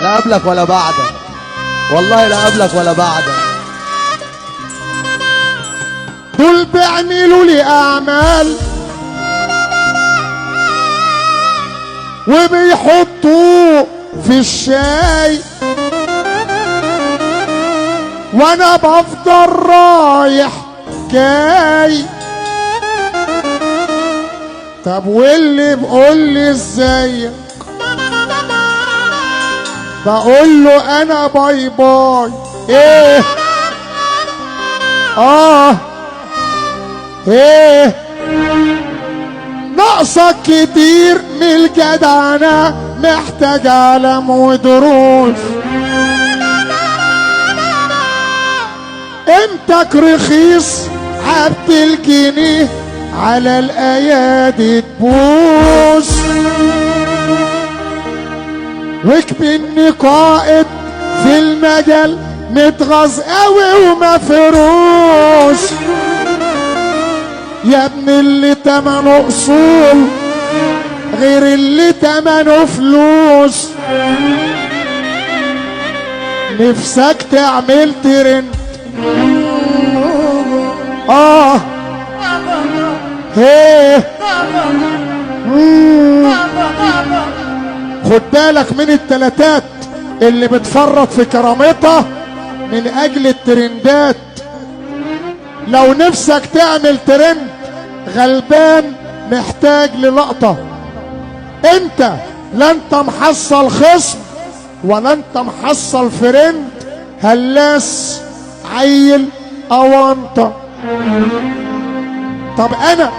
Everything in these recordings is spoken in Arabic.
لا قبلك ولا بعدك، والله لا قبلك ولا بعدك. دول بيعملوا لي اعمال وبيحطوه في الشاي وانا بفضل رايح جاي. طب واللي بقول لي ازيك بقول له انا باي باي. ايه ايه ناقصك كتير من الجدعنة، محتاج علم ودروس. قيمتك رخيص عبد الجنيه على الايادي تبوس. وكبني قائد في المجال متغاظ قوي ومفروش. يا ابن اللي تمنه اصول غير اللي تمنه فلوس. نفسك تعمل ترند هيه خد بالك من التلاتات اللي بتفرط في كرامتها من اجل الترندات. لو نفسك تعمل ترند غلبان محتاج للقطة. انت لا انت محصل خصم ولا انت محصل فرند، هلاس عيل اوانطة. طب انا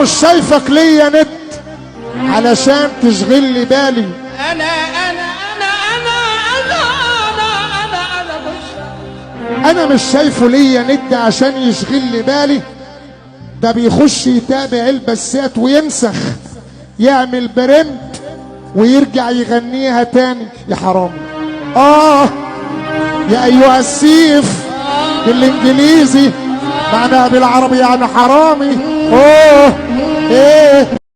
مش شايفك ليا نت علشان تشغل لي بالي. انا مش شايفه ليا ند عشان يشغل لي بالي. ده بيخش يتابع البسات وينسخ يعمل برند ويرجع يغنيها تاني. يا حرامي يا ايها السيف بالانجليزي معناها بالعربي يعني حرامي. ايه